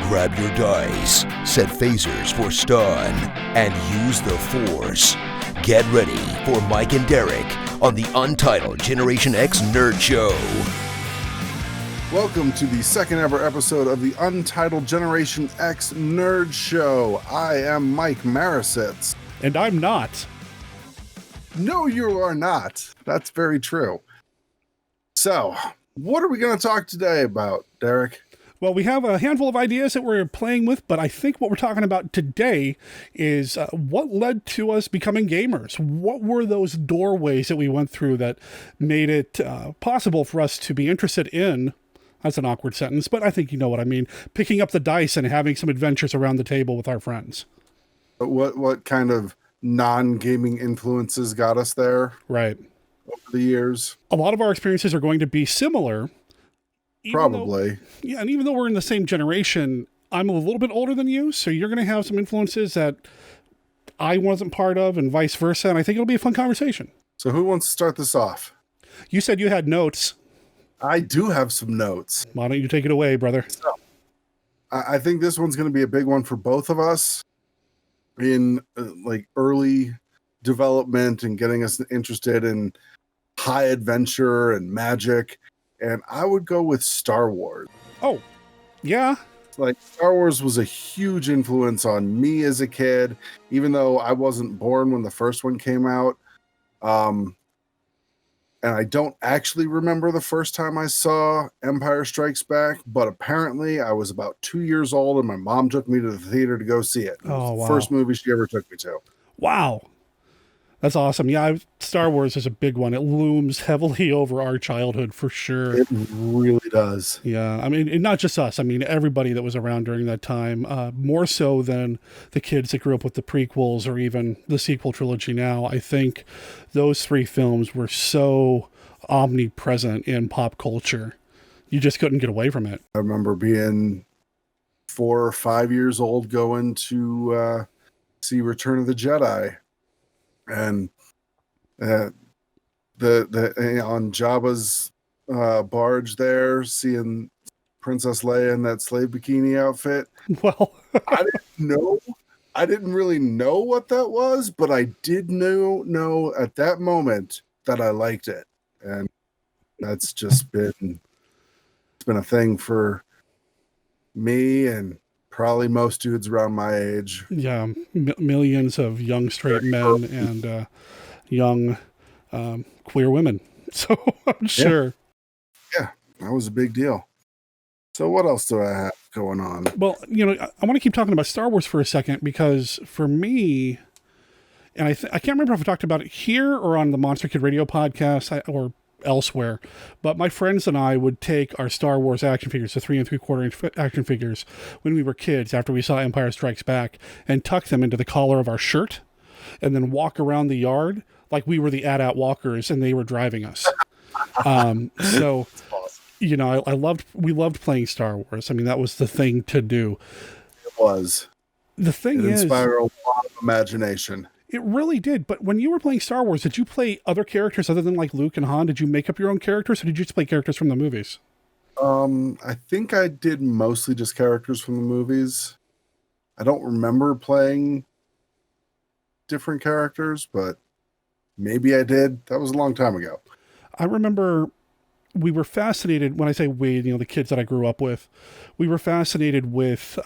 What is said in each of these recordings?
Grab your dice, set phasers for stun, and use the Force. Get ready for Mike and Derek on the Untitled Generation X Nerd Show. Welcome to the second ever episode of the Untitled Generation X Nerd Show. I am Mike Marosits. And I'm not. No, you are not. That's very true. So, what are we going to talk today about, Derek? Well, we have a handful of ideas that we're playing with, but I think what we're talking about today is what led to us becoming gamers. What were those doorways that we went through that made it possible for us to be interested in, that's an awkward sentence, but I think you know what I mean, picking up the dice and having some adventures around the table with our friends. What kind of non-gaming influences got us there? Right. Over the years? A lot of our experiences are going to be similar. Probably. And even though we're in the same generation, I'm a little bit older than you, so you're going to have some influences that I wasn't part of and vice versa, and I think it'll be a fun conversation. So who wants to start this off? You said you had notes. I do have some notes. Why don't you take it away, brother? So, I think this one's going to be a big one for both of us in like early development and getting us interested in high adventure and magic. And I would go with Star Wars. Oh, yeah. Like, Star Wars was a huge influence on me as a kid, even though I wasn't born when the first one came out. And I don't actually remember the first time I saw Empire Strikes Back, but apparently I was about 2 years old and my mom took me to the theater to go see it. It was the first movie she ever took me to. Wow. That's awesome. Yeah, Star Wars is a big one. It looms heavily over our childhood for sure. It really does. Yeah, I mean, and not just us. I mean, everybody that was around during that time, more so than the kids that grew up with the prequels or even the sequel trilogy now. I think those three films were so omnipresent in pop culture. You just couldn't get away from it. I remember being 4 or 5 years old going to see Return of the Jedi. And on Jabba's barge there, seeing Princess Leia in that slave bikini outfit. Well, I didn't really know what that was, but I did know at that moment that I liked it, and that's just been a thing for me and probably most dudes around my age. Yeah, millions of young straight men and young queer women. So I'm sure. Yeah, that was a big deal. So what else do I have going on? Well, you know, I want to keep talking about Star Wars for a second because for me, and I can't remember if I talked about it here or on the Monster Kid Radio podcast or elsewhere, but my friends and I would take our Star Wars action figures, the 3 3/4 inch action figures, when we were kids after we saw Empire Strikes Back, and tuck them into the collar of our shirt, and then walk around the yard like we were the AT-AT walkers and they were driving us. So, you know, we loved playing Star Wars. I mean, that was the thing to do. It was. The thing is, it inspired a lot of imagination. It really did. But when you were playing Star Wars, did you play other characters other than like Luke and Han? Did you make up your own characters, or did you just play characters from the movies? I think I did mostly just characters from the movies. I don't remember playing different characters, but maybe I did. That was a long time ago. I remember we were fascinated, when I say we, you know, the kids that I grew up with, we were fascinated with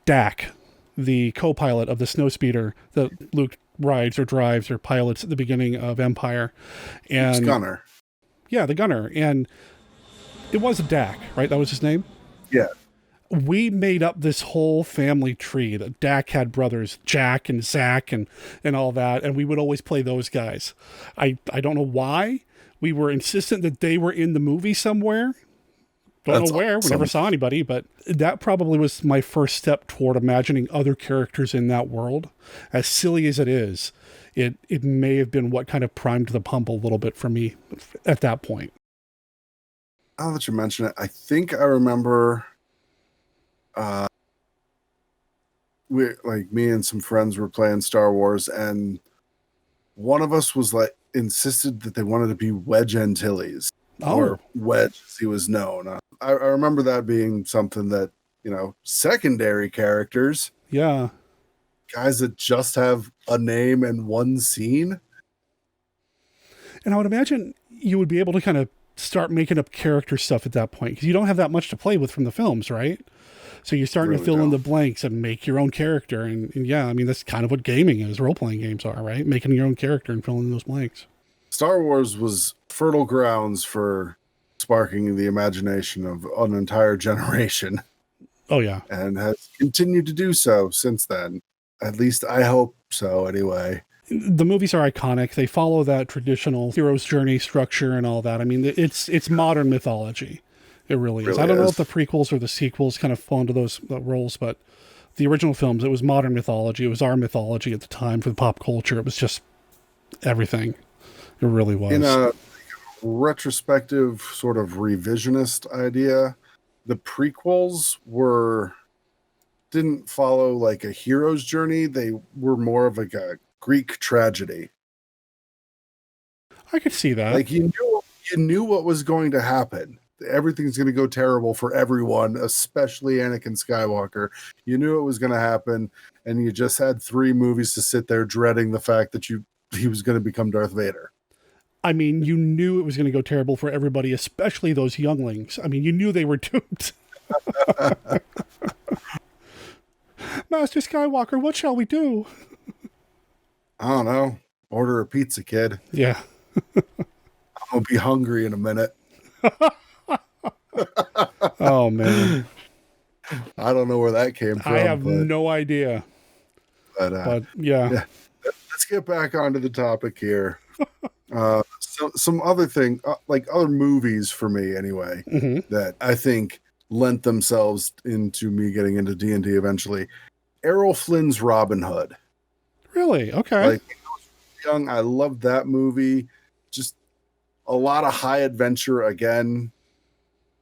Dak, the co-pilot of the snowspeeder that Luke rides or drives or pilots at the beginning of Empire. And it's Gunner. Yeah, the Gunner. And it was Dak, right? That was his name? Yeah. We made up this whole family tree that Dak had brothers, Jack and Zach and all that. And we would always play those guys. I don't know why. We were insistent that they were in the movie somewhere. Don't know where. We never saw anybody, but that probably was my first step toward imagining other characters in that world. As silly as it is, it may have been what kind of primed the pump a little bit for me at that point. Now that you mention it, I think I remember me and some friends were playing Star Wars, and one of us was like insisted that they wanted to be Wedge Antilles. Or Wedge, as he was known. I remember that being something that secondary characters, Yeah. guys that just have a name and one scene. And I would imagine you would be able to kind of start making up character stuff at that point because you don't have that much to play with from the films, right? So you're starting to fill in the blanks and make your own character. And yeah, I mean, that's kind of what gaming is, role-playing games are, right? Making your own character and filling in those blanks. Star Wars was fertile grounds for sparking the imagination of an entire generation. Oh, yeah. And has continued to do so since then. At least I hope so, anyway. The movies are iconic. They follow that traditional hero's journey structure and all that. I mean, it's modern mythology. It really is. I don't know if the prequels or the sequels kind of fall into those roles, but the original films, it was modern mythology. It was our mythology at the time for the pop culture. It was just everything. It really was. In a retrospective sort of revisionist idea, the prequels didn't follow like a hero's journey. They were more of like a Greek tragedy. I could see that. Like you knew what was going to happen. Everything's going to go terrible for everyone, especially Anakin Skywalker. You knew it was going to happen, and you just had 3 movies to sit there dreading the fact that he was going to become Darth Vader. I mean, you knew it was going to go terrible for everybody, especially those younglings. I mean, you knew they were doomed. Master Skywalker, what shall we do? I don't know. Order a pizza, kid. Yeah. I'm going to be hungry in a minute. Oh, man. I don't know where that came from. I have no idea. But yeah. Let's get back onto the topic here. Some other thing, like other movies for me anyway, that I think lent themselves into me getting into D&D eventually. Errol Flynn's Robin Hood. Really? Okay. Like, when I was young, I loved that movie. Just a lot of high adventure again.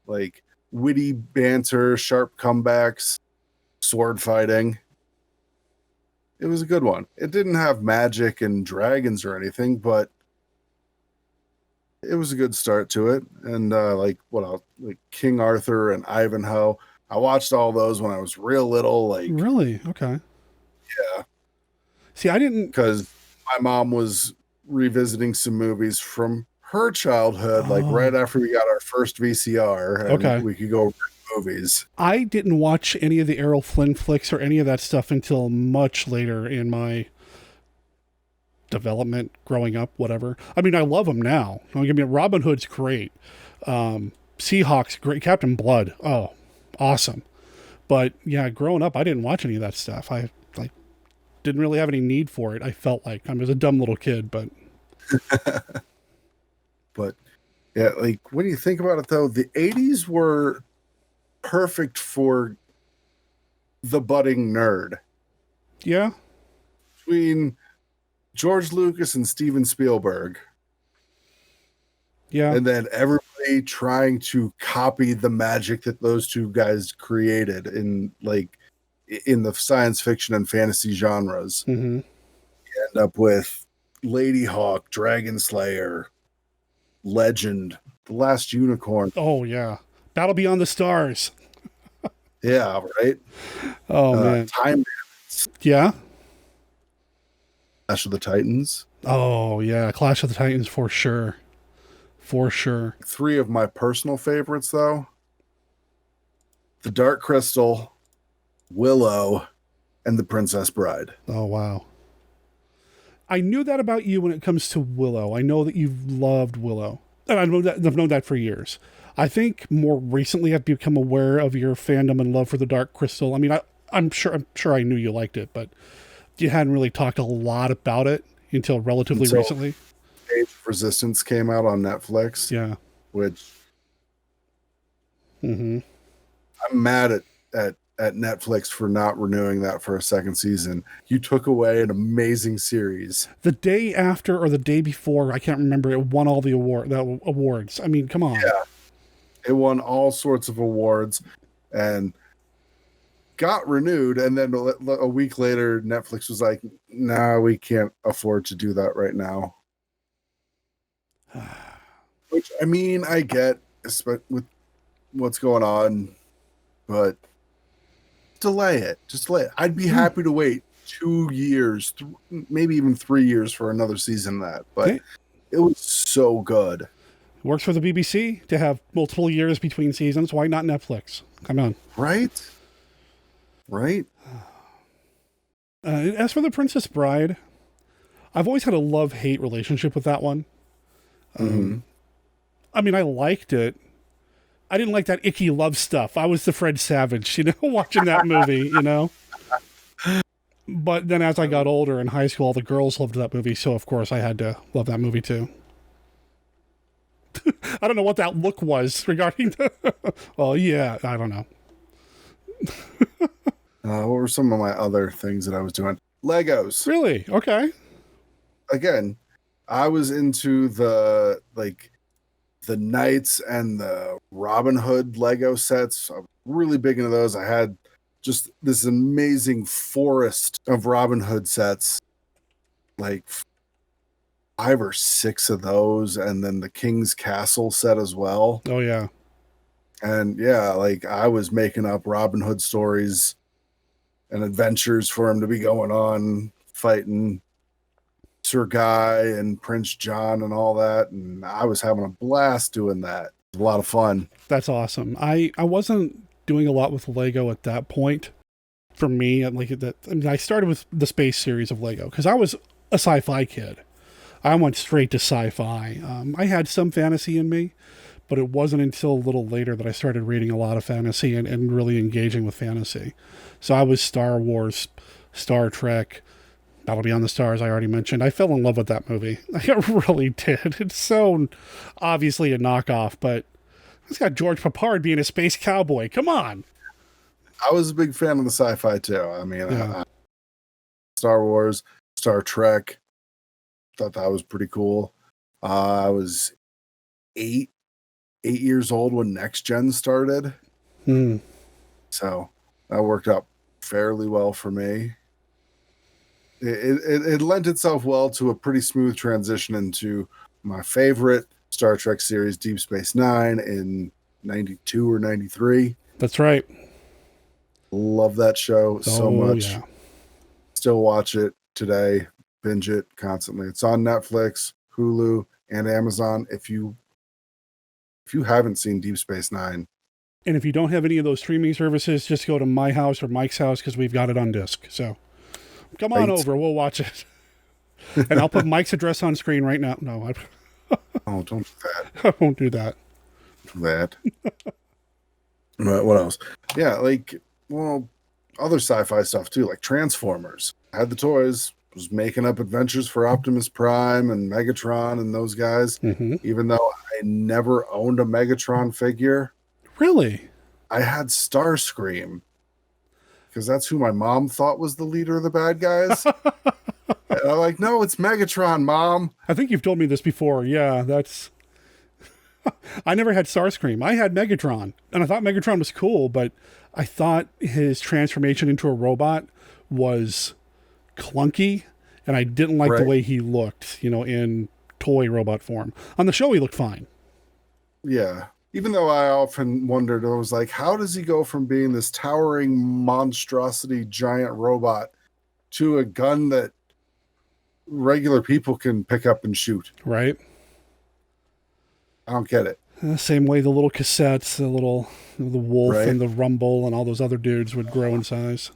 Like witty banter, sharp comebacks, sword fighting. It was a good one. It didn't have magic and dragons or anything, but it was a good start to it. And like King Arthur and Ivanhoe. I watched all those when I was real little. Like, really? Okay. Yeah. See, I didn't, because my mom was revisiting some movies from her childhood, like right after we got our first VCR, and we could go rent movies. I didn't watch any of the Errol Flynn flicks or any of that stuff until much later in my development, growing up, whatever. I mean, I love them now. Don't get me wrong, Robin Hood's great. Seahawks, great. Captain Blood, oh, awesome. But yeah, growing up, I didn't watch any of that stuff. I didn't really have any need for it. I felt like I was a dumb little kid, but but yeah, like when you think about it though, the 80s were perfect for the budding nerd. Yeah. Between George Lucas and Steven Spielberg. Yeah. And then everybody trying to copy the magic that those two guys created in the science fiction and fantasy genres. Mm-hmm. You end up with Lady Hawk, Dragon Slayer, Legend, The Last Unicorn. Oh, yeah. Battle Beyond the Stars. Yeah, right? Oh, man. Time Bandits. Yeah? Clash of the Titans. Oh, yeah. Clash of the Titans for sure. For sure. 3 of my personal favorites, though. The Dark Crystal, Willow, and The Princess Bride. Oh, wow. I knew that about you when it comes to Willow. I know that you've loved Willow. And I've known that for years. I think more recently I've become aware of your fandom and love for the Dark Crystal. I mean, I'm sure I knew you liked it, but you hadn't really talked a lot about it until relatively recently. Age of Resistance came out on Netflix. Yeah. Which I'm mad at Netflix for not renewing that for a second season. You took away an amazing series. The day after or the day before, I can't remember, it won all the awards. I mean, come on. Yeah. It won all sorts of awards and got renewed. And then a week later, Netflix was like, nah, we can't afford to do that right now. Which, I mean, I get with what's going on, but delay it. Just delay it. I'd be happy to wait 2 years, maybe even 3 years for another season of that. But it was so good. Works for the BBC to have multiple years between seasons. Why not Netflix? Come on. Right? Right? As for The Princess Bride, I've always had a love-hate relationship with that one. I mean, I liked it. I didn't like that icky love stuff. I was the Fred Savage, watching that movie, But then as I got older in high school, all the girls loved that movie, so of course I had to love that movie too. I don't know what that look was regarding well, yeah, I don't know. What were some of my other things that I was doing? Legos. Really? Okay. Again, I was into the Knights and the Robin Hood Lego sets. I'm really big into those. I had just this amazing forest of Robin Hood sets, like 5 or 6 of those, and then the King's Castle set as well. Oh, yeah. And yeah, I was making up Robin Hood stories and adventures for him to be going on, fighting Sir Guy and Prince John and all that. And I was having a blast doing that. It was a lot of fun. That's awesome. I wasn't doing a lot with Lego at that point. For me, I started with the Space series of Lego because I was a sci-fi kid. I went straight to sci-fi. I had some fantasy in me, but it wasn't until a little later that I started reading a lot of fantasy and really engaging with fantasy. So I was Star Wars, Star Trek, Battle Beyond the Stars, I already mentioned. I fell in love with that movie. I really did. It's so obviously a knockoff, but it's got George Papard being a space cowboy. Come on. I was a big fan of the sci-fi too. I mean, Star Wars, Star Trek, thought that was pretty cool. I was 8 years old when Next Gen started. So that worked out fairly well for me. It lent itself well to a pretty smooth transition into my favorite Star Trek series, Deep Space Nine, in 92 or 93. That's right. Love that show so much. Yeah. Still watch it today, binge it constantly. It's on Netflix, Hulu, and Amazon. If you haven't seen Deep Space Nine. And if you don't have any of those streaming services, just go to my house or Mike's house because we've got it on disc. So come on over. We'll watch it. And I'll put Mike's address on screen right now. No. Oh, don't do that. I won't do that. But what else? Yeah, other sci-fi stuff too, like Transformers. I had the toys, was making up adventures for Optimus Prime and Megatron and those guys, even though I never owned a Megatron figure. Really? I had Starscream because that's who my mom thought was the leader of the bad guys. And I'm like, no, it's Megatron, Mom. I think you've told me this before. Yeah, that's... I never had Starscream. I had Megatron, and I thought Megatron was cool, but I thought his transformation into a robot was clunky, and I didn't like the way he looked, in toy robot form. On the show, he looked fine. Yeah. Even though I often wondered, I was like, how does he go from being this towering monstrosity giant robot to a gun that regular people can pick up and shoot? Right. I don't get it. Same way the little cassettes, the Wolf and the Rumble and all those other dudes would grow in size.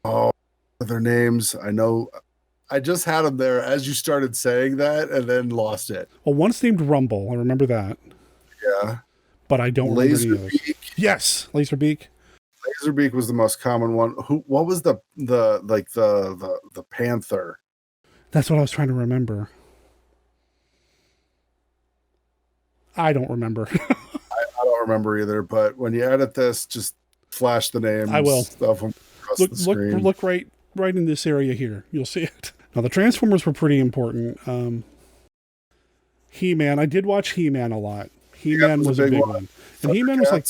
Oh, their names. I know. I just had them there as you started saying that and then lost it. Well, one's named Rumble. I remember that. Yeah. But I don't remember any others. Yes, Laserbeak. Laserbeak was the most common one. What was the Panther? That's what I was trying to remember. I don't remember. I don't remember either, but when you edit this, just flash the names. I will. Of them across the screen. Look right in this area here. You'll see it. Now, the Transformers were pretty important. He-Man. I did watch He-Man a lot. He-Man was a big one. And He-Man was like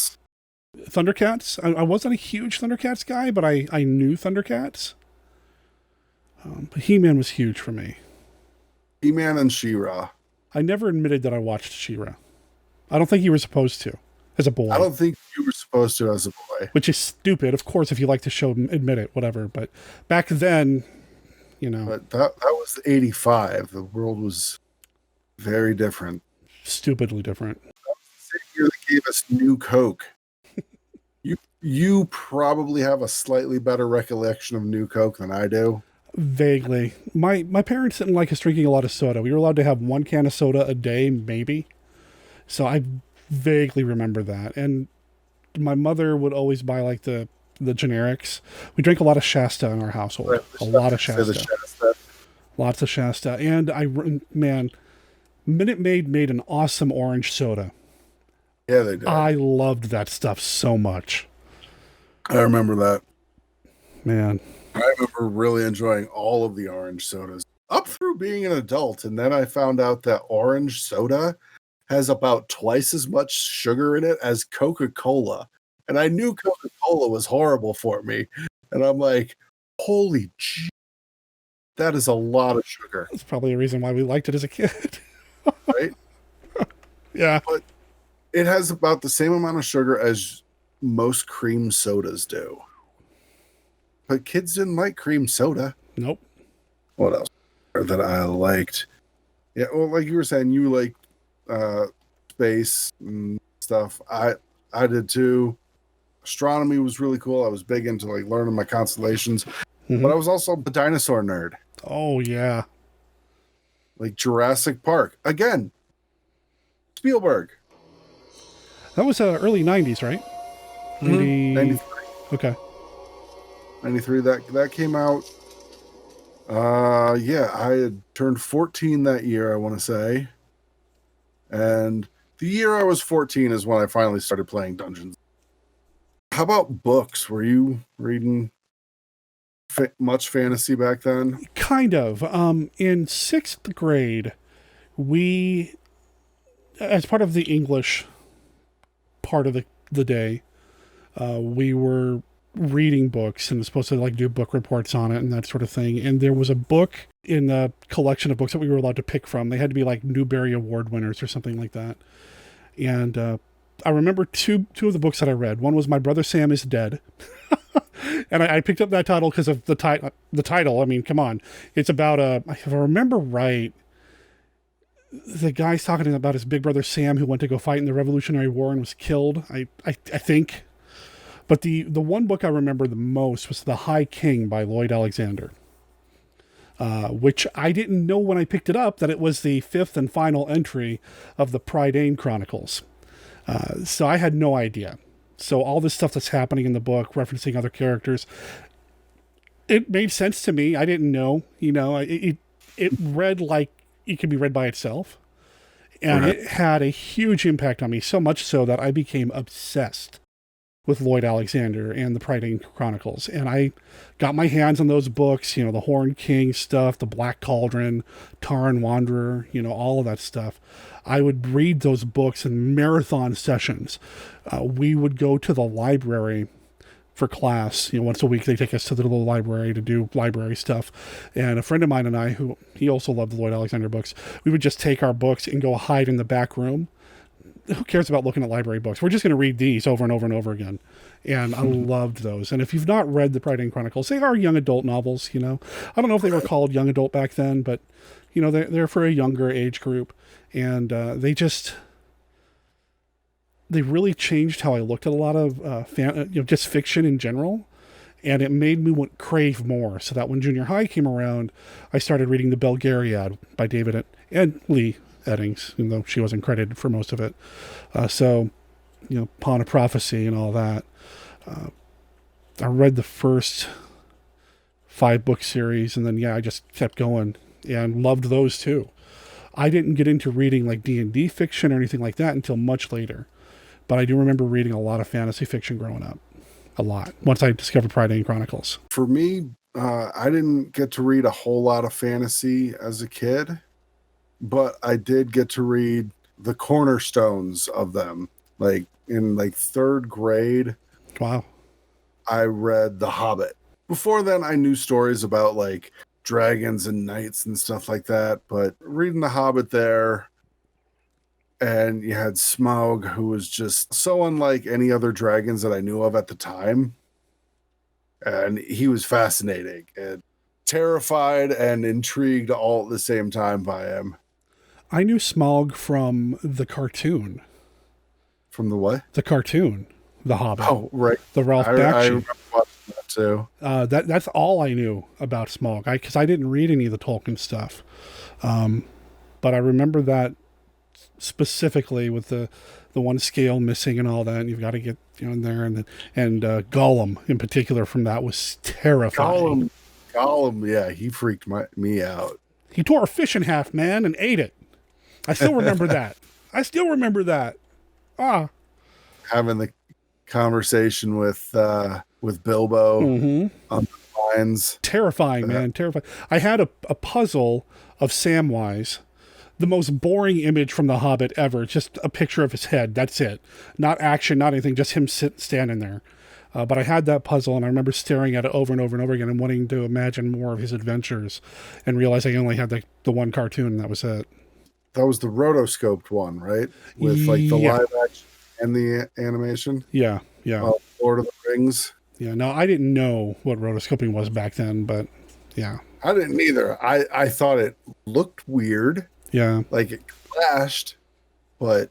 Thundercats. I wasn't a huge Thundercats guy, but I knew Thundercats. But He-Man was huge for me. He-Man and She-Ra. I never admitted that I watched She-Ra. I don't think you were supposed to, as a boy. I don't think you were supposed supposed to as a boy. Which is stupid, of course, if you like to admit it, whatever. But back then, But that was 85. The world was very different. Stupidly different. That was the same year they gave us New Coke. You probably have a slightly better recollection of New Coke than I do. Vaguely. My parents didn't like us drinking a lot of soda. We were allowed to have 1 can of soda a day, maybe. So I vaguely remember that. And my mother would always buy like the generics. We drank a lot of Shasta in our household. Right, a lot of Shasta. Shasta. Lots of Shasta. And Minute Maid made an awesome orange soda. Yeah, they did. I loved that stuff so much. I remember that. Man. I remember really enjoying all of the orange sodas up through being an adult. And then I found out that orange soda has about twice as much sugar in it as Coca-Cola. And I knew Coca-Cola was horrible for me. And I'm like, holy gee, that is a lot of sugar. That's probably a reason why we liked it as a kid. Right? Yeah. But it has about the same amount of sugar as most cream sodas do. But kids didn't like cream soda. Nope. What else that I liked? Yeah, well, like you were saying, you liked space and stuff. I did too. Astronomy was really cool. I was big into like learning my constellations. But I was also a dinosaur nerd. Oh, yeah. Like Jurassic Park. Again, Spielberg. That was early 90s, right? 93. Okay. 93, that came out. Yeah, I had turned 14 that year, I want to say. And the year I was 14 is when I finally started playing Dungeons. How about books? Were you reading much fantasy back then? Kind of. In 6th grade, we, as part of the English part of the day, we were reading books and supposed to like do book reports on it and that sort of thing. And there was a book in the collection of books that we were allowed to pick from. They had to be like Newbery Award winners or something like that. And I remember two of the books that I read. One was My Brother Sam is Dead. And I picked up that title because of the title. I mean, come on. It's about if I remember right, the guy's talking about his big brother Sam who went to go fight in the Revolutionary War and was killed. I think. But the one book I remember the most was The High King by Lloyd Alexander, which I didn't know when I picked it up that it was the 5th and final entry of the Prydain Chronicles. So I had no idea. So all this stuff that's happening in the book, referencing other characters, it made sense to me. I didn't know, it read like it could be read by itself. And It had a huge impact on me, so much so that I became obsessed with Lloyd Alexander and the Prydain Chronicles. And I got my hands on those books, the Horned King stuff, the Black Cauldron, Taran Wanderer, all of that stuff. I would read those books in marathon sessions. We would go to the library for class. Once a week they take us to the little library to do library stuff. And a friend of mine and I, he also loved the Lloyd Alexander books, we would just take our books and go hide in the back room. Who cares about looking at library books? We're just going to read these over and over and over again. And I loved those. And if you've not read the Prydain Chronicles, they are young adult novels, I don't know if they were called young adult back then, but, they're for a younger age group. And they really changed how I looked at a lot of just fiction in general. And it made me crave more. So that when junior high came around, I started reading The Belgariad by David and Lee Eddings, even though she wasn't credited for most of it. Pawn of Prophecy and all that. I read the first 5-book series, and then, I just kept going and loved those too. I didn't get into reading like D&D fiction or anything like that until much later. But I do remember reading a lot of fantasy fiction growing up. A lot. Once I discovered Prydain Chronicles. For me, I didn't get to read a whole lot of fantasy as a kid, but I did get to read the cornerstones of them. Like in 3rd grade. Wow. I read The Hobbit. Before then, I knew stories about like dragons and knights and stuff like that, but reading The Hobbit there, and you had Smaug, who was just so unlike any other dragons that I knew of at the time. And he was fascinating and terrified and intrigued all at the same time by him. I knew Smaug from the cartoon. From the what? The cartoon, The Hobbit. Oh, right. The Ralph I Bakshi. remember watching that too. That's all I knew about Smaug, because I didn't read any of the Tolkien stuff. But I remember that specifically with the one scale missing and all that, and you've got to get in there, and Gollum in particular from that was terrifying. Gollum, yeah, he freaked me out. He tore a fish in half, man, and ate it. I still remember that. Having the conversation with Bilbo on the lines. Terrifying, man. Terrifying. I had a puzzle of Samwise, the most boring image from The Hobbit ever. Just a picture of his head. That's it. Not action, not anything. Just him standing there. But I had that puzzle, and I remember staring at it over and over and over again and wanting to imagine more of his adventures, and realizing I only had the one cartoon, and that was it. That was the rotoscoped one, right? With like the live action and the animation. Yeah. Lord of the Rings. Yeah, no, I didn't know what rotoscoping was back then, but yeah. I didn't either. I thought it looked weird. Yeah. Like it clashed, but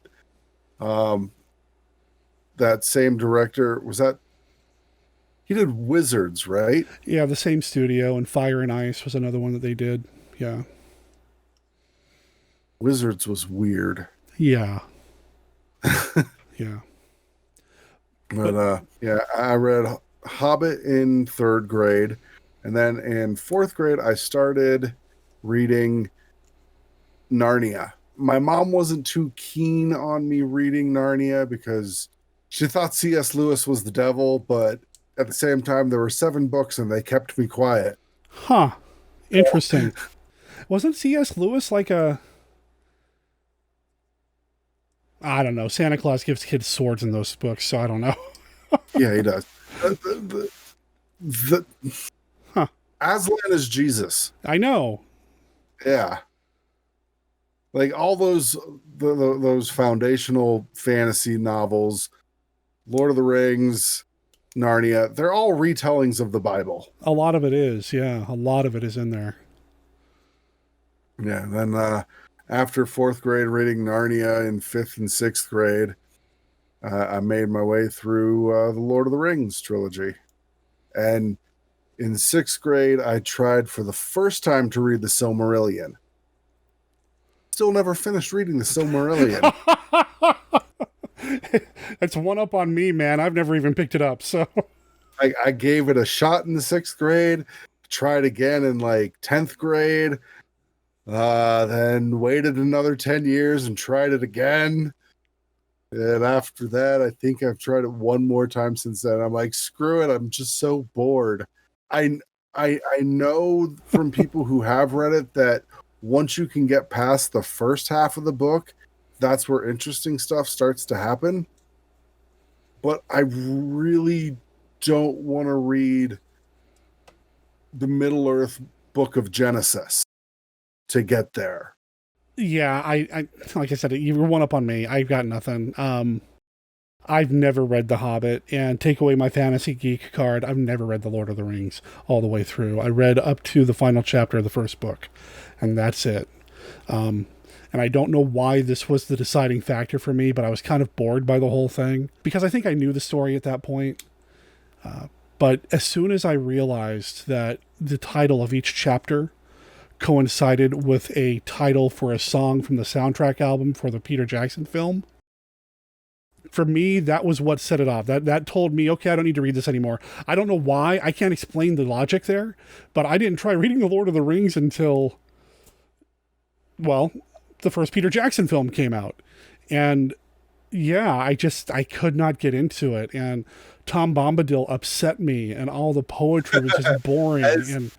that same director, he did Wizards, right? Yeah, the same studio, and Fire and Ice was another one that they did. Yeah. Wizards was weird. Yeah. Yeah. But I read Hobbit in 3rd grade, and then in 4th grade I started reading Narnia. My mom wasn't too keen on me reading Narnia because she thought C.S. Lewis was the devil, but at the same time there were 7 books and they kept me quiet. Huh. Interesting. Wasn't C.S. Lewis like I don't know. Santa Claus gives kids swords in those books, so I don't know. Yeah, he does. Aslan is Jesus. I know. Yeah. Like all those foundational fantasy novels, Lord of the Rings, Narnia, they're all retellings of the Bible. A lot of it is, yeah. A lot of it is in there. Yeah, and then after 4th grade reading Narnia in 5th and 6th grade, I made my way through the Lord of the Rings trilogy. And in 6th grade, I tried for the first time to read the Silmarillion. Still never finished reading the Silmarillion. That's one up on me, man. I've never even picked it up. So I gave it a shot in the 6th grade, tried again in like 10th grade, then waited another 10 years and tried it again. And after that, I think I've tried it one more time since then. I'm like, screw it. I'm just so bored. I know from people who have read it that once you can get past the first half of the book, that's where interesting stuff starts to happen. But I really don't want to read the Middle-earth book of Genesis to get there. Yeah, I like I said, you were one up on me. I've got nothing. I've never read The Hobbit, and take away my fantasy geek card, I've never read The Lord of the Rings all the way through. I read up to the final chapter of the first book, and that's it. And I don't know why this was the deciding factor for me, but I was kind of bored by the whole thing, because I think I knew the story at that point. But as soon as I realized that the title of each chapter coincided with a title for a song from the soundtrack album for the Peter Jackson film, for me, that was what set it off. That told me, okay, I don't need to read this anymore. I don't know why. I can't explain the logic there, but I didn't try reading The Lord of the Rings until, well, the first Peter Jackson film came out. And yeah, I could not get into it. And Tom Bombadil upset me, and all the poetry was just boring. And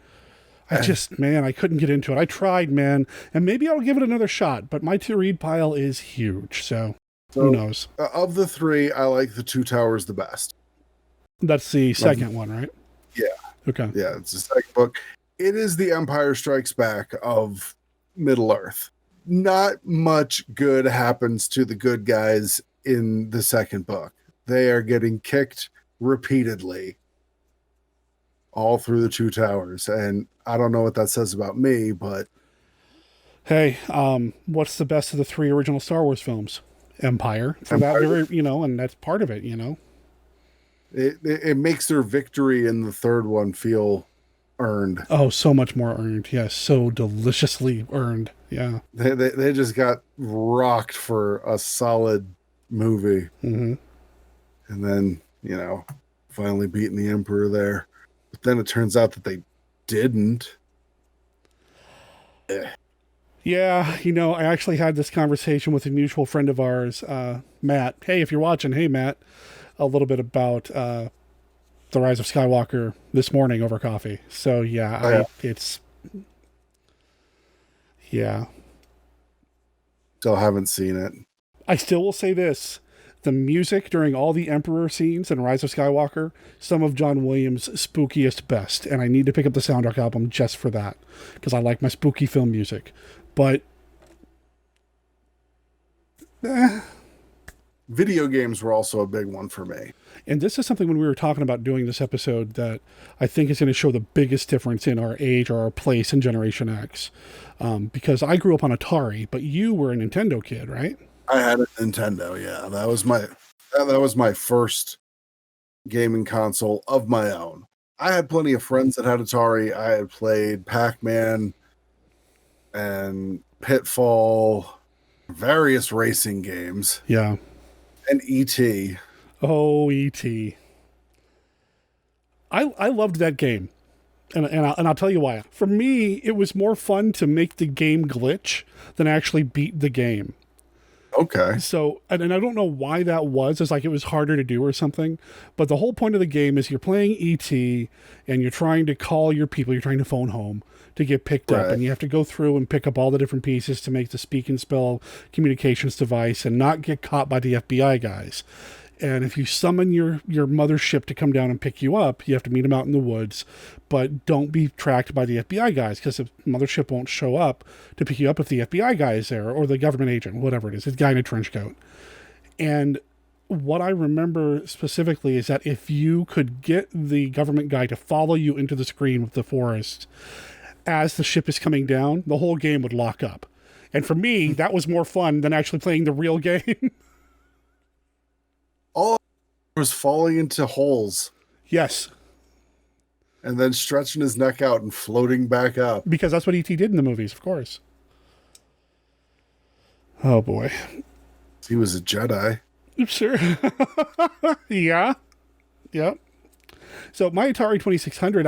I couldn't get into it. I tried, man, and maybe I'll give it another shot, but my to-read pile is huge, so who knows? Of the 3, I like The Two Towers the best. That's the second one, right? Yeah. Okay. Yeah, it's the second book. It is the Empire Strikes Back of Middle-earth. not much good happens to the good guys in the second book. They are getting kicked repeatedly all through the Two Towers. And I don't know what that says about me, but Hey, what's the best of the 3 original Star Wars films? Empire. For that very, and that's part of it, it makes their victory in the third one feel earned. Oh, so much more earned. Yes, so deliciously earned. Yeah. They just got rocked for a solid movie. Mm-hmm. And then, finally beating the Emperor there. But then it turns out that they didn't. Yeah, I actually had this conversation with a mutual friend of ours, Matt. Hey, if you're watching, hey, Matt, a little bit about The Rise of Skywalker this morning over coffee. So, yeah. Still haven't seen it. I still will say this. The music during all the Emperor scenes in Rise of Skywalker, some of John Williams' spookiest best. And I need to pick up the soundtrack album just for that, because I like my spooky film music. But video games were also a big one for me. And this is something when we were talking about doing this episode that I think is going to show the biggest difference in our age or our place in Generation X. Because I grew up on Atari, but you were a Nintendo kid, right? I had a Nintendo, yeah. That was my first gaming console of my own. I had plenty of friends that had Atari. I had played Pac-Man and Pitfall, various racing games. Yeah. And E.T. Oh, E.T. I loved that game. And I'll tell you why. For me, it was more fun to make the game glitch than actually beat the game. Okay. So, and I don't know why that was. It's like it was harder to do or something. But the whole point of the game is you're playing E.T. and you're trying to call your people. You're trying to phone home to get picked up. And you have to go through and pick up all the different pieces to make the speak and spell communications device and not get caught by the FBI guys. And if you summon your mothership to come down and pick you up, you have to meet them out in the woods. But don't be tracked by the FBI guys, because the mothership won't show up to pick you up if the FBI guy is there, or the government agent, whatever it is. It's a guy in a trench coat. And what I remember specifically is that if you could get the government guy to follow you into the screen with the forest as the ship is coming down, the whole game would lock up. And for me, that was more fun than actually playing the real game. All was falling into holes. Yes. And then stretching his neck out and floating back up. Because that's what E.T. did in the movies, of course. Oh, boy. He was a Jedi. Sure. Yeah. Yep. So my Atari 2600,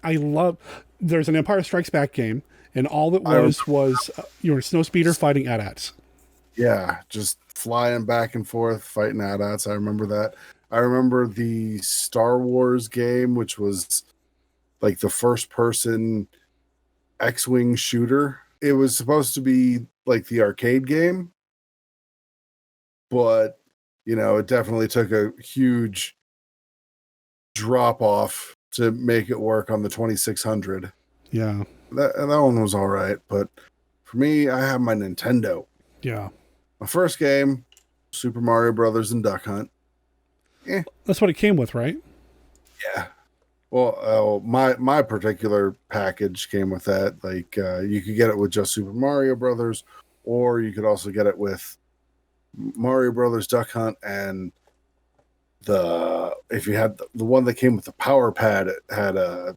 I love... There's an Empire Strikes Back game, and all it was you were a snowspeeder fighting AT-ATs. Yeah, just flying back and forth, fighting AT-ATs. I remember that. I remember the Star Wars game, which was like the first-person X-Wing shooter. It was supposed to be like the arcade game, but, it definitely took a huge drop-off to make it work on the 2600. Yeah. That one was all right, but for me, I have my Nintendo. Yeah. My first game, Super Mario Brothers and Duck Hunt. That's what it came with, right? Yeah. Well, my particular package came with that. Like, you could get it with just Super Mario Brothers, or you could also get it with Mario Brothers, Duck Hunt, and if you had the one that came with the power pad, it had a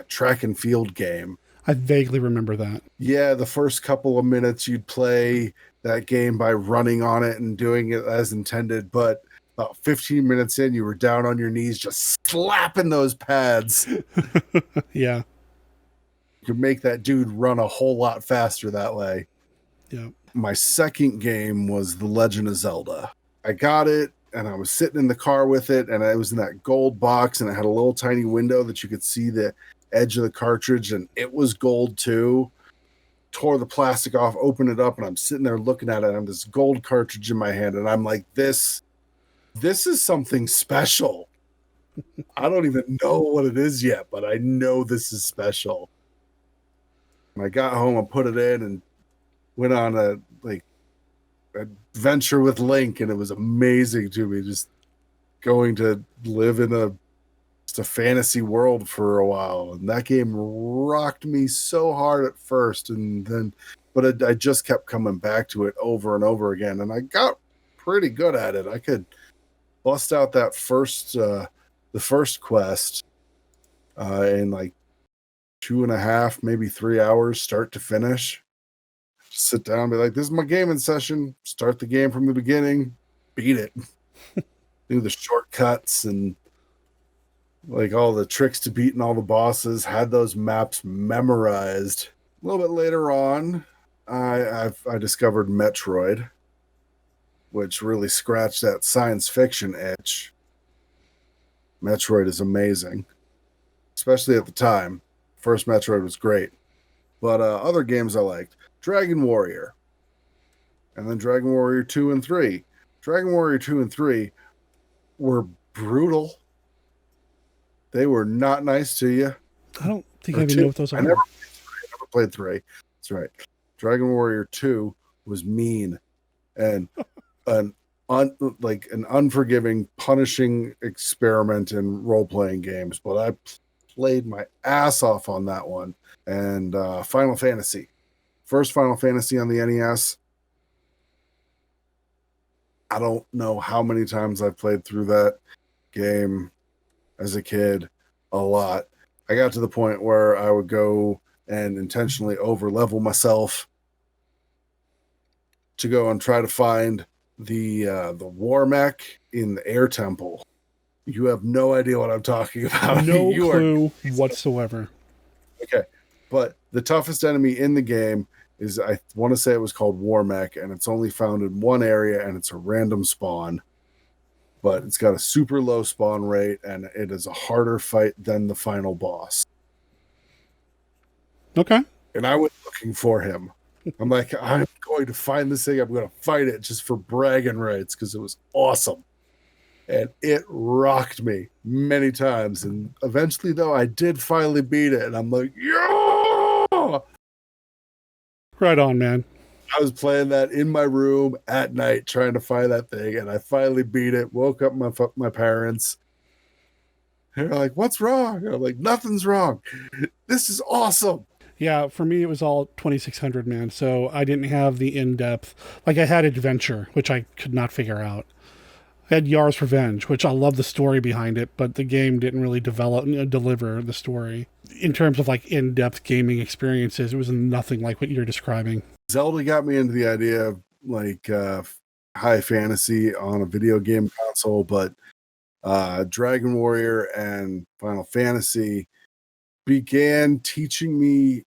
track and field game. I vaguely remember that. Yeah, the first couple of minutes you'd play that game by running on it and doing it as intended, but about 15 minutes in, you were down on your knees just slapping those pads. Yeah. You could make that dude run a whole lot faster that way. Yeah. My second game was The Legend of Zelda. I got it, and I was sitting in the car with it, and I was in that gold box, and it had a little tiny window that you could see the edge of the cartridge, and it was gold too. Tore the plastic off, opened it up, and I'm sitting there looking at it, and I have this gold cartridge in my hand, and I'm like, this is something special. I don't even know what it is yet, but I know this is special. When I got home, I put it in, and went on a adventure with Link, and it was amazing to me, just going to live in just a fantasy world for a while. And that game rocked me so hard at first, but I just kept coming back to it over and over again, and I got pretty good at it. I could bust out that the first quest in like 2.5, maybe 3 hours, start to finish. Just sit down and be like, this is my gaming session. Start the game from the beginning, beat it. Do the shortcuts and like all the tricks to beating all the bosses. Had those maps memorized. A little bit later on, I discovered Metroid, which really scratched that science fiction itch. Metroid is amazing, especially at the time. First Metroid was great. But other games I liked, Dragon Warrior, and then Dragon Warrior 2 and 3. Dragon Warrior 2 and 3 were brutal. They were not nice to you. I don't think I even know what those are. I never played 3. That's right. Dragon Warrior 2 was mean and an unforgiving, punishing experiment in role-playing games. But I played my ass off on that one. And Final Fantasy. First Final Fantasy on the NES. I don't know how many times I've played through that game as a kid. A lot. I got to the point where I would go and intentionally over-level myself to go and try to find the war mech in the air temple. You have no idea what I'm talking about. No clue whatsoever. Okay. But the toughest enemy in the game is, I want to say it was called War Mech, and it's only found in one area, and it's a random spawn. But it's got a super low spawn rate, and it is a harder fight than the final boss. Okay. And I went looking for him. I'm like, I'm going to find this thing. I'm going to fight it just for bragging rights because it was awesome. And it rocked me many times. And eventually, though, I did finally beat it. And I'm like, yeah! Right on, man. I was playing that in my room at night trying to find that thing. And I finally beat it. Woke up my parents. They're like, what's wrong? I'm like, nothing's wrong. This is awesome. Yeah, for me, it was all 2600, man. So I didn't have the in-depth. Like, I had Adventure, which I could not figure out. I had Yar's Revenge, which I love the story behind it, but the game didn't really deliver the story. In terms of, like, in-depth gaming experiences, it was nothing like what you're describing. Zelda got me into the idea of, like, high fantasy on a video game console, but Dragon Warrior and Final Fantasy began teaching me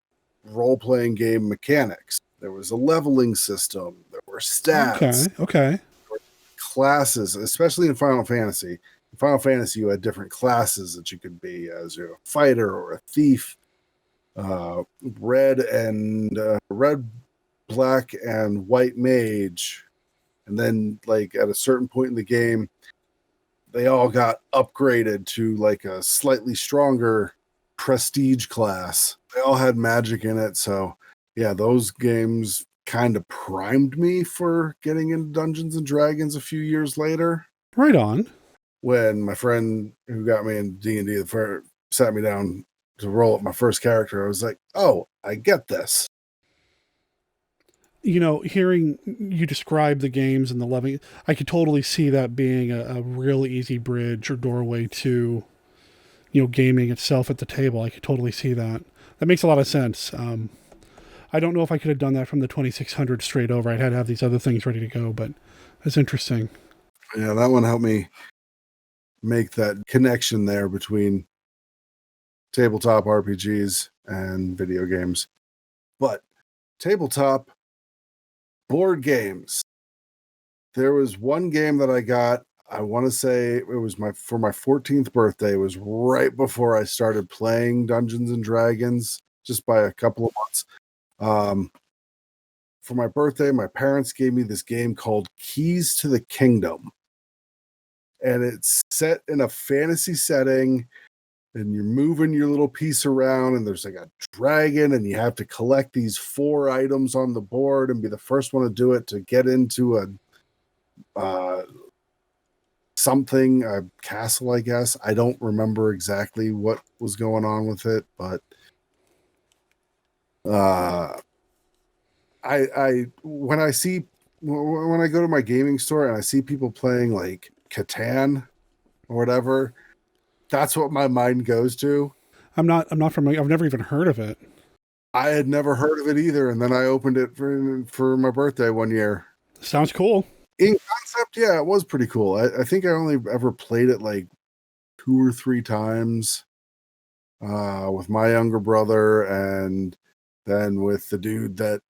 role-playing game mechanics. There was a leveling system. There were stats. Okay. There were classes, especially in Final Fantasy. In Final Fantasy, you had different classes that you could be as a fighter or a thief. Red, black, and white mage. And then, like, at a certain point in the game, they all got upgraded to, like, a slightly stronger prestige class. They all had magic in it. So, yeah, those games kind of primed me for getting into Dungeons and Dragons a few years later. Right on. When my friend who got me in D&D sat me down to roll up my first character, I was like, oh, I get this. You know, hearing you describe the games and the leveling, I could totally see that being a real easy bridge or doorway to, you know, gaming itself at the table. I could totally see that. That makes a lot of sense. I don't know if I could have done that from the 2600 straight over. I'd had to have these other things ready to go, but that's interesting. Yeah, that one helped me make that connection there between tabletop RPGs and video games. But tabletop board games. There was one game that I got, I want to say it was for my 14th birthday. It was right before I started playing Dungeons and Dragons, just by a couple of months. For my birthday, my parents gave me this game called Keys to the Kingdom. And it's set in a fantasy setting and you're moving your little piece around, and there's like a dragon, and you have to collect these 4 items on the board and be the first one to do it to get into a castle, I guess. I don't remember exactly what was going on with it, but I when I go to my gaming store and I see people playing like Catan or whatever, that's what my mind goes to. I'm not familiar. I've never even heard of it. I had never heard of it either, and then I opened it for my birthday one year. Sounds cool. In concept, yeah, it was pretty cool. I think I only ever played it like 2 or 3 times with my younger brother, and then with the dude that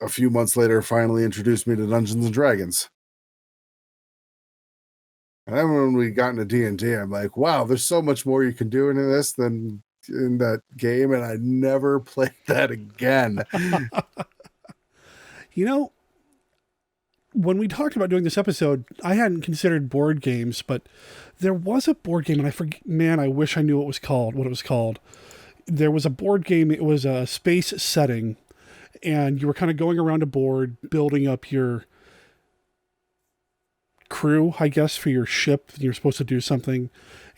a few months later finally introduced me to Dungeons and Dragons. And then when we got into D&D, I'm like, wow, there's so much more you can do in this than in that game, and I never played that again. You know, when we talked about doing this episode, I hadn't considered board games, but there was a board game, and I forget, man, I wish I knew what it was called. There was a board game, it was a space setting, and you were kind of going around a board, building up your crew, I guess, for your ship. You're supposed to do something.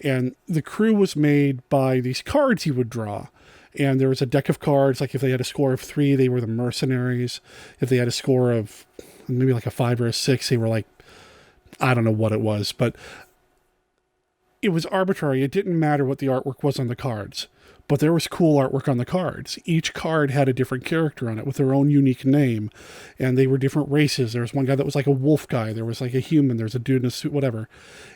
And the crew was made by these cards you would draw. And there was a deck of cards, like if they had a score of 3, they were the mercenaries. If they had a score of maybe like a 5 or a 6, they were like, I don't know what it was, but it was arbitrary. It didn't matter what the artwork was on the cards, but there was cool artwork on the cards. Each card had a different character on it with their own unique name, and they were different races. There was one guy that was like a wolf guy. There was like a human. There's a dude in a suit, whatever.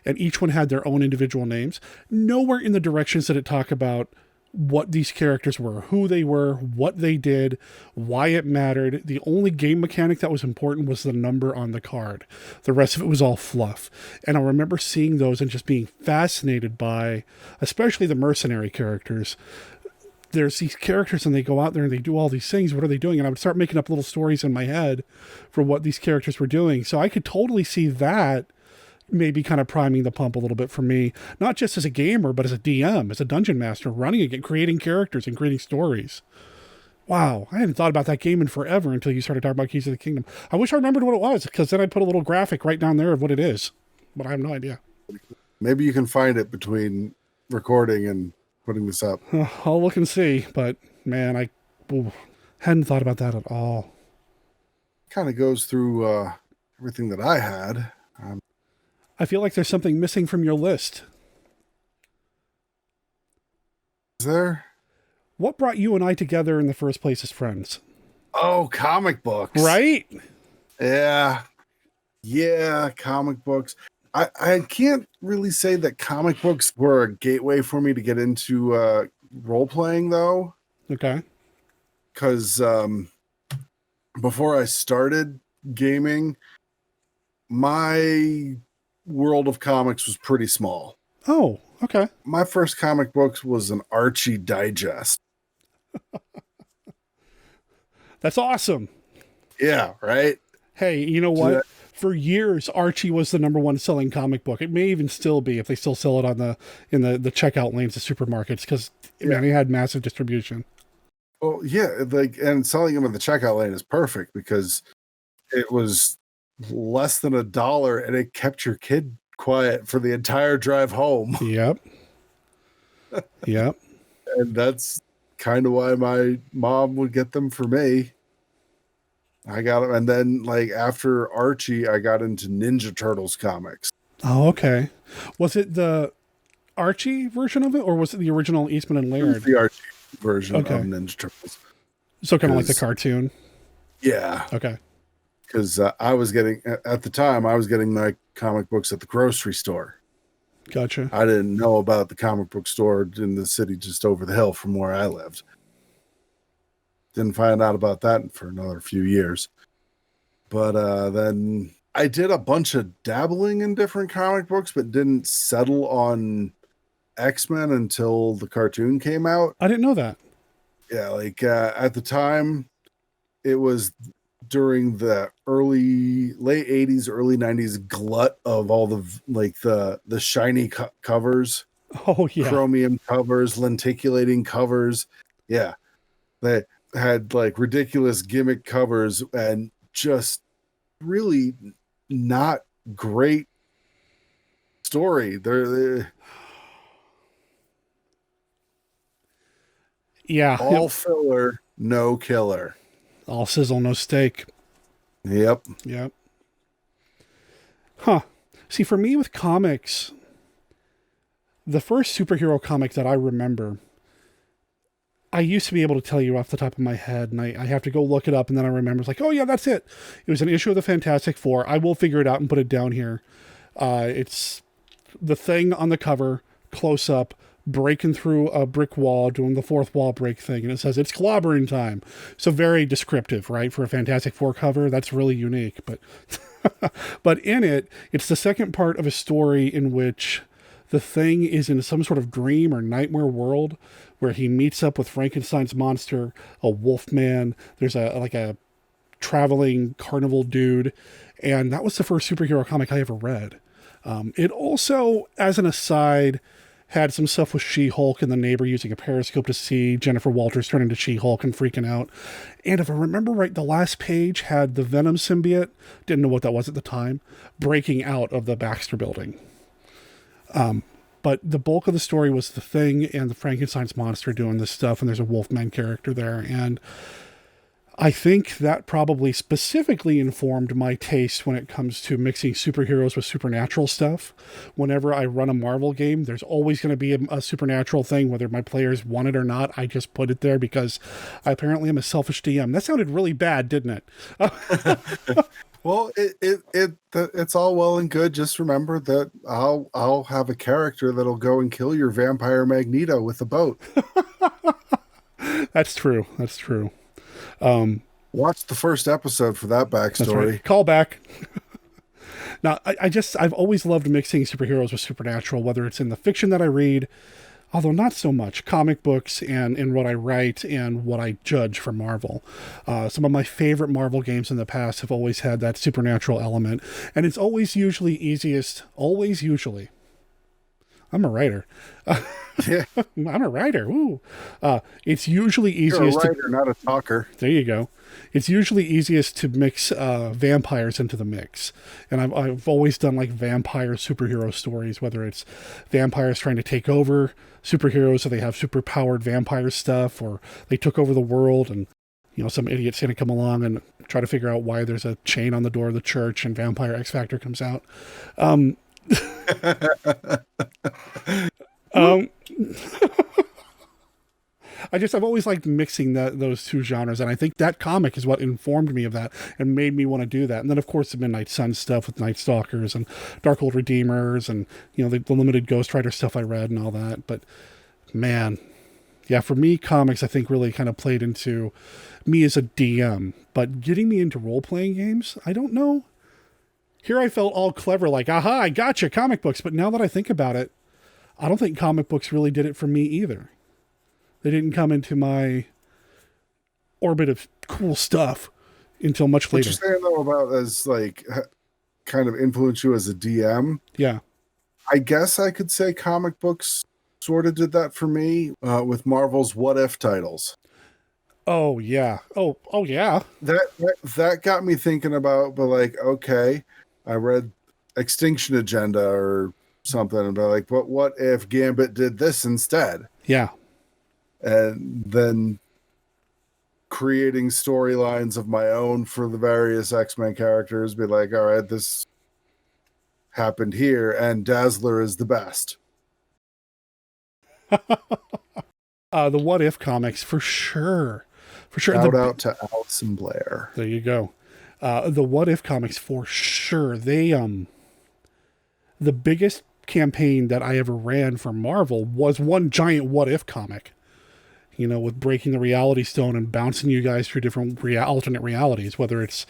And each one had their own individual names. Nowhere in the directions did it talk about what these characters were, who they were, what they did, why it mattered. The only game mechanic that was important was the number on the card. The rest of it was all fluff. And I remember seeing those and just being fascinated by, especially the mercenary characters. There's these characters and they go out there and they do all these things. What are they doing? And I would start making up little stories in my head for what these characters were doing. So I could totally see that maybe kind of priming the pump a little bit for me, not just as a gamer, but as a DM, as a dungeon master, running again, creating characters and creating stories. Wow, I hadn't thought about that game in forever until you started talking about Keys of the Kingdom. I wish I remembered what it was, because then I'd put a little graphic right down there of what it is, but I have no idea. Maybe you can find it between recording and putting this up. I'll look and see, but man, I hadn't thought about that at all. Kind of goes through everything that I had. I feel like there's something missing from your list. Is there? What brought you and I together in the first place as friends? Oh, comic books. Right? Yeah. Yeah, comic books. I can't really say that comic books were a gateway for me to get into role-playing, though. Okay. Because before I started gaming, my world of comics was pretty small. Oh, okay. My first comic book was an Archie digest. That's awesome. Yeah, right? Hey, you know what? For years, Archie was the #1 selling comic book. It may even still be if they still sell it on in the checkout lanes of supermarkets, because man, it had massive distribution. Well, yeah, and selling them in the checkout lane is perfect because it was less than $1 and it kept your kid quiet for the entire drive home. Yep. Yep. And that's kind of why my mom would get them for me. I got them. And then like after Archie, I got into Ninja Turtles comics. Oh, okay. Was it the Archie version of it, or was it the original Eastman and Laird? The Archie version of Ninja Turtles. So kind of like the cartoon? Yeah. Okay. Because I was getting, at the time, I was getting my comic books at the grocery store. Gotcha. I didn't know about the comic book store in the city just over the hill from where I lived. Didn't find out about that for another few years. But then I did a bunch of dabbling in different comic books, but didn't settle on X-Men until the cartoon came out. I didn't know that. Yeah, like at the time, it was during the late 80s, early 90s glut of all the shiny covers. Oh yeah. chromium covers, lenticulating covers. Yeah. They had like ridiculous gimmick covers and just really not great story. They're Yeah. all filler, no killer. All sizzle, no steak. Yep. Yep. Huh. See, for me with comics, the first superhero comic that I remember, I used to be able to tell you off the top of my head, and I have to go look it up, and then I remember, it's like, oh yeah, that's it. It was an issue of the Fantastic Four. I will figure it out and put it down here. It's the Thing on the cover, close up, breaking through a brick wall, doing the fourth wall break thing, and it says it's clobbering time. So very descriptive, right, for a Fantastic Four cover. That's really unique. But in it, it's the second part of a story in which the Thing is in some sort of dream or nightmare world where he meets up with Frankenstein's monster, a wolf man. There's a traveling carnival dude, and that was the first superhero comic I ever read. It also, as an aside, had some stuff with She-Hulk and the neighbor using a periscope to see Jennifer Walters turn into She-Hulk and freaking out. And if I remember right, the last page had the Venom symbiote, didn't know what that was at the time, breaking out of the Baxter building. But the bulk of the story was the Thing and the Frankenstein's monster doing this stuff, and there's a Wolfman character there. And I think that probably specifically informed my taste when it comes to mixing superheroes with supernatural stuff. Whenever I run a Marvel game, there's always going to be a supernatural thing, whether my players want it or not. I just put it there because I apparently am a selfish DM. That sounded really bad, didn't it? Well, it's all well and good. Just remember that I'll have a character that'll go and kill your vampire Magneto with a boat. That's true. That's true. Watch the first episode for that backstory. Right. Call back. Now, I've always loved mixing superheroes with supernatural, whether it's in the fiction that I read, although not so much, comic books and in what I write and what I judge for Marvel. Some of my favorite Marvel games in the past have always had that supernatural element, and it's always usually. I'm a writer. Yeah. I'm a writer. Ooh. It's usually easiest. You're a writer, not a talker. There you go. It's usually easiest to mix vampires into the mix. And I've always done like vampire superhero stories, whether it's vampires trying to take over superheroes, so they have superpowered vampire stuff, or they took over the world and, you know, some idiot's going to come along and try to figure out why there's a chain on the door of the church and Vampire X Factor comes out. I've always liked mixing those two genres, and I think that comic is what informed me of that and made me want to do that. And then, of course, the Midnight Sun stuff with Night Stalkers and Darkhold Redeemers and, you know, the limited Ghost Rider stuff I read and all that. But, man, yeah, for me, comics, I think, really kind of played into me as a DM. But getting me into role-playing games, I don't know. Here I felt all clever, like, aha, I gotcha, comic books. But now that I think about it, I don't think comic books really did it for me either. They didn't come into my orbit of cool stuff until much later. What you're saying, though, about as, like, kind of influence you as a DM? Yeah. I guess I could say comic books sort of did that for me with Marvel's What If titles. Oh, yeah. Oh, yeah. That got me thinking about, but like, okay, I read Extinction Agenda or something about like, but what if Gambit did this instead? Yeah. And then creating storylines of my own for the various X-Men characters, be like, all right, this happened here, and Dazzler is the best. The What If comics, for sure. For sure. Shout out to Alison Blair. There you go. The What If comics, for sure. They, the biggest campaign that I ever ran for Marvel was one giant What If comic. You know, with breaking the reality stone and bouncing you guys through different alternate realities, whether it's,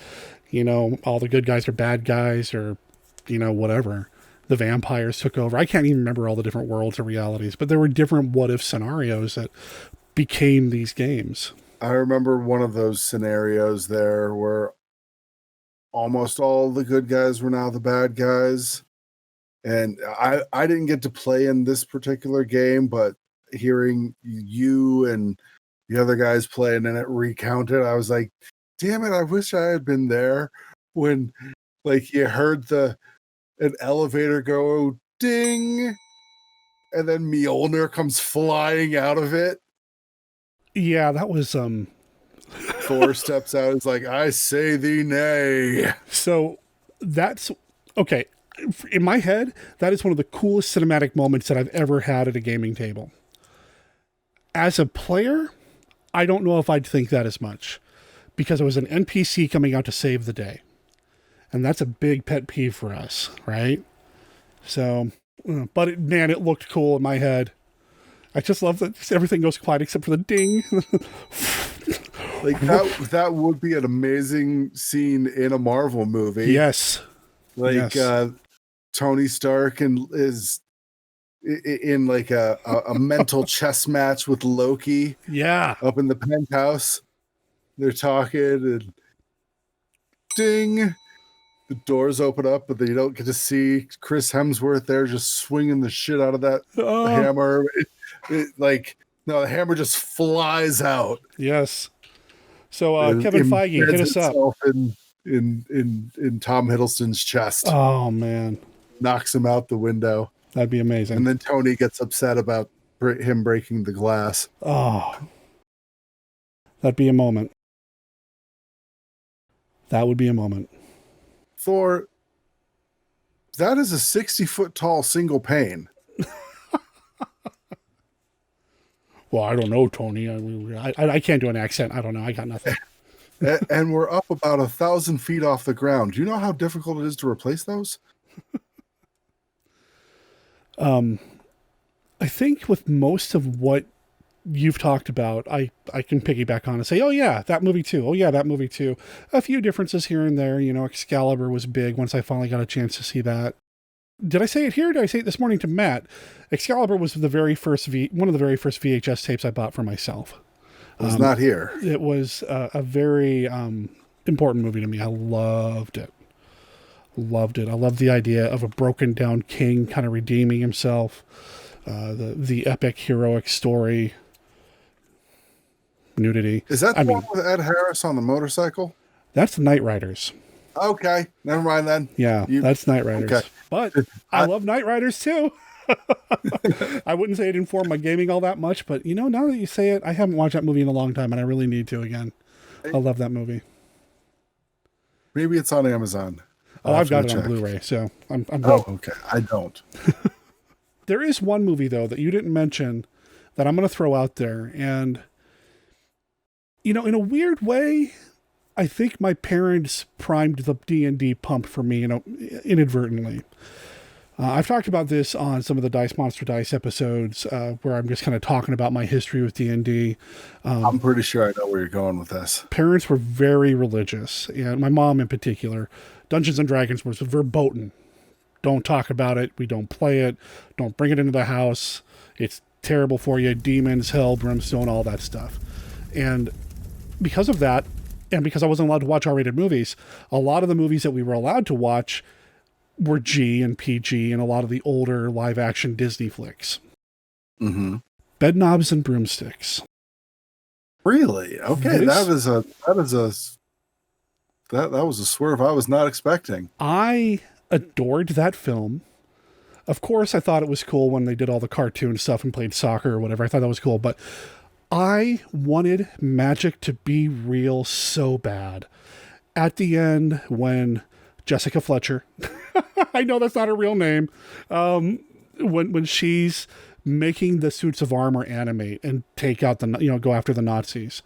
you know, all the good guys are bad guys or, you know, whatever. The vampires took over. I can't even remember all the different worlds or realities, but there were different what if scenarios that became these games. I remember one of those scenarios there where almost all the good guys were now the bad guys. And I didn't get to play in this particular game, but hearing you and the other guys playing and it recounted, I was like, damn it, I wish I had been there when like you heard an elevator go ding and then Mjolnir comes flying out of it. Yeah, that was Thor steps out, is like, I say thee nay. So that's okay. In my head, that is one of the coolest cinematic moments that I've ever had at a gaming table. As a player, I don't know if I'd think that as much because it was an NPC coming out to save the day. And that's a big pet peeve for us, right? So, but it looked cool in my head. I just love that everything goes quiet except for the ding. Like that would be an amazing scene in a Marvel movie. Yes. Like yes. Tony Stark is in like a mental chess match with Loki. Yeah. Up in the penthouse. They're talking and ding. The doors open up, but then you don't get to see Chris Hemsworth there just swinging the shit out of that hammer. The hammer just flies out. Yes. So Kevin Feige, hit us up. In Tom Hiddleston's chest. Oh, man. Knocks him out the window. That'd be amazing. And then Tony gets upset about him breaking the glass. Oh. That'd be a moment. That would be a moment. Thor, that is a 60-foot tall single pane. Well, I don't know, Tony. I can't do an accent. I don't know. I got nothing. And we're up about 1,000 feet off the ground. Do you know how difficult it is to replace those? I think with most of what you've talked about, I can piggyback on and say, oh yeah, that movie too. Oh yeah, that movie too. A few differences here and there. You know, Excalibur was big once I finally got a chance to see that. Did I say it here? Did I say it this morning to Matt? Excalibur was one of the very first VHS tapes I bought for myself. It was not here. It was a very important movie to me. I loved it. Loved it. I love the idea of a broken down king kind of redeeming himself. The epic heroic story. Nudity. Is that the one with Ed Harris on the motorcycle? That's the Knight Riders. Okay, never mind then. Yeah, that's Knight Riders. Okay. But I love Knight Riders too. I wouldn't say it informed my gaming all that much, but now that you say it, I haven't watched that movie in a long time, and I really need to again. I love that movie. Maybe it's on Amazon. I've got it on Blu-ray, so I'm good. Oh, okay. I don't. There is one movie though that you didn't mention that I'm going to throw out there, and in a weird way, I think my parents primed the D&D pump for me, inadvertently. I've talked about this on some of the Dice Monster Dice episodes, where I'm just kind of talking about my history with D&D. I'm pretty sure I know where you're going with this. Parents were very religious, and my mom in particular. Dungeons and Dragons was verboten. Don't talk about it. We don't play it. Don't bring it into the house. It's terrible for you. Demons, hell, brimstone, all that stuff. And because of that, and because I wasn't allowed to watch R-rated movies, a lot of the movies that we were allowed to watch were G and PG and a lot of the older live-action Disney flicks. Mm-hmm. Bedknobs and Broomsticks. Really? Okay, that was a swerve I was not expecting. I adored that film. Of course, I thought it was cool when they did all the cartoon stuff and played soccer or whatever. I thought that was cool, but I wanted magic to be real so bad. At the end, when Jessica Fletcher, I know that's not her real name, when she's making the suits of armor animate and take out go after the Nazis,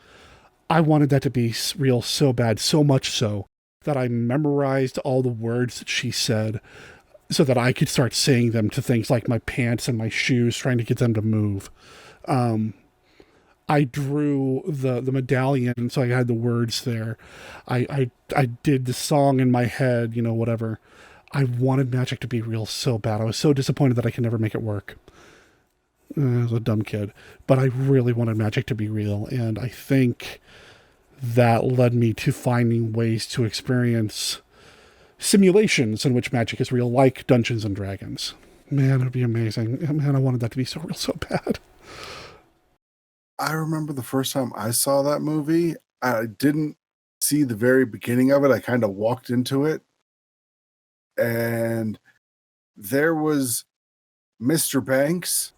I wanted that to be real so bad, so much so that I memorized all the words that she said so that I could start saying them to things like my pants and my shoes, trying to get them to move. I drew the medallion, so I had the words there. I did the song in my head, whatever. I wanted magic to be real so bad. I was so disappointed that I could never make it work. I was a dumb kid. But I really wanted magic to be real, and I think that led me to finding ways to experience simulations in which magic is real, like Dungeons and Dragons. Man, it'd be amazing. Man, I wanted that to be so real, so bad. I remember the first time I saw that movie, I didn't see the very beginning of it. I kind of walked into it, and there was Mr. Banks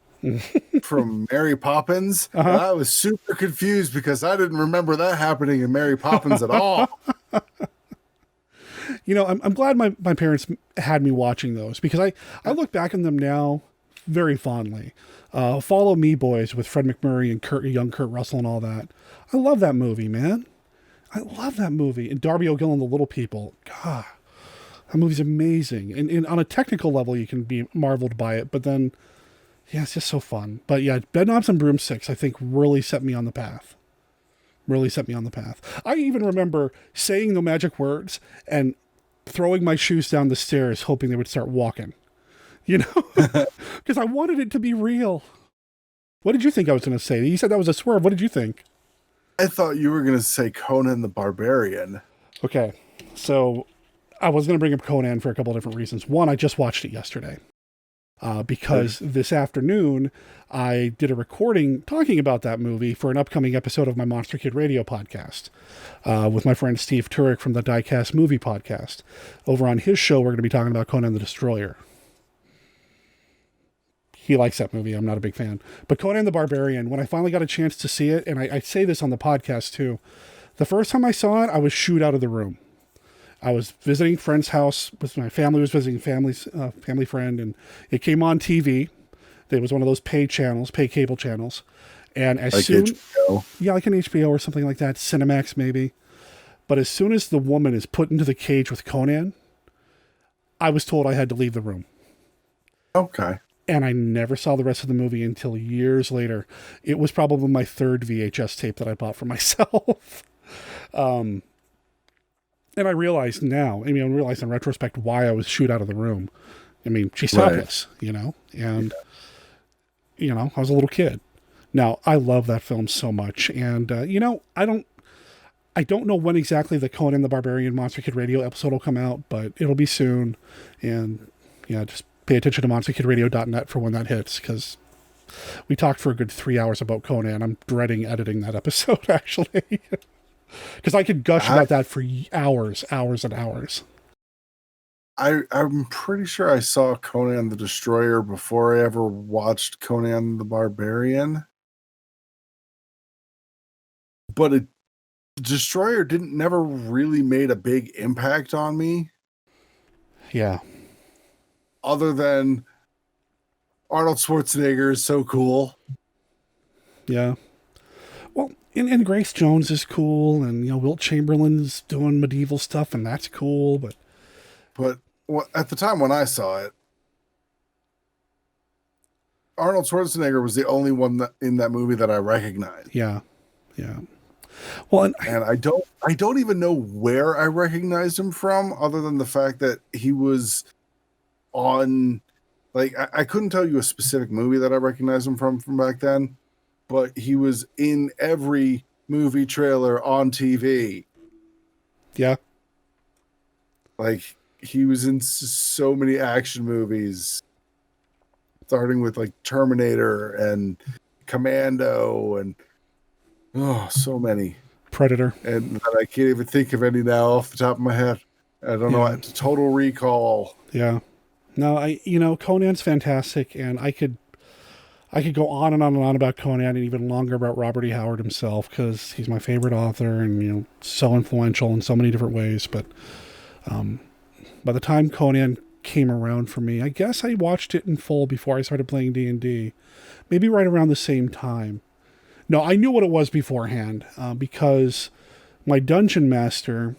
from Mary Poppins. And I was super confused because I didn't remember that happening in Mary Poppins at all. You know, I'm glad my parents had me watching those, because I look back on them now very fondly. Follow Me Boys with Fred MacMurray and young Kurt Russell and all that. I love that movie, man. I love that movie. And Darby O'Gill and the Little People. God, that movie's amazing. And on a technical level, you can be marveled by it. But then, yeah, it's just so fun. But yeah, Bedknobs and Broom 6, I think, really set me on the path. Really set me on the path. I even remember saying the magic words and throwing my shoes down the stairs, hoping they would start walking. You know? Because I wanted it to be real. What did you think I was going to say? You said that was a swerve. What did you think? I thought you were going to say Conan the Barbarian. Okay. So I was going to bring up Conan for a couple of different reasons. One, I just watched it yesterday. Because this afternoon, I did a recording talking about that movie for an upcoming episode of my Monster Kid Radio podcast with my friend Steve Turek from the Diecast Movie Podcast. Over on his show, we're going to be talking about Conan the Destroyer. He likes that movie. I'm not a big fan. But Conan the Barbarian, when I finally got a chance to see it, and I say this on the podcast too, the first time I saw it, I was shooed out of the room. I was visiting a friend's house. My family was visiting family friend, and it came on TV. There was one of those pay cable channels. And as like soon... HBO. Yeah, like an HBO or something like that. Cinemax, maybe. But as soon as the woman is put into the cage with Conan, I was told I had to leave the room. Okay. And I never saw the rest of the movie until years later. It was probably my third VHS tape that I bought for myself. And I realized now, I realized in retrospect why I was shooed out of the room. I mean, she saw this, and, I was a little kid. Now, I love that film so much. And, I don't know when exactly the Conan the Barbarian Monster Kid Radio episode will come out, but it'll be soon. And, just pay attention to monsterkidradio.net for when that hits, because we talked for a good 3 hours about Conan. I'm dreading editing that episode, actually. Because I could gush about that for hours and hours. I'm pretty sure I saw Conan the Destroyer before I ever watched Conan the Barbarian. But Destroyer never really made a big impact on me. Yeah. Other than Arnold Schwarzenegger is so cool. Yeah. Well, and Grace Jones is cool, and Wilt Chamberlain's doing medieval stuff, and that's cool. But at the time when I saw it, Arnold Schwarzenegger was the only one in that movie that I recognized. Yeah. Well, and I don't even know where I recognized him from, other than the fact that he was on. Like, I couldn't tell you a specific movie that I recognized him from back then. But he was in every movie trailer on TV. Yeah. Like, he was in so many action movies, starting with, like, Terminator and Commando and, so many. Predator. And I can't even think of any now off the top of my head. I don't know. Total Recall. Yeah. No, Conan's fantastic, and I could go on and on and on about Conan, and even longer about Robert E. Howard himself, because he's my favorite author and, so influential in so many different ways. But by the time Conan came around for me, I guess I watched it in full before I started playing D&D, maybe right around the same time. No, I knew what it was beforehand, because my dungeon master,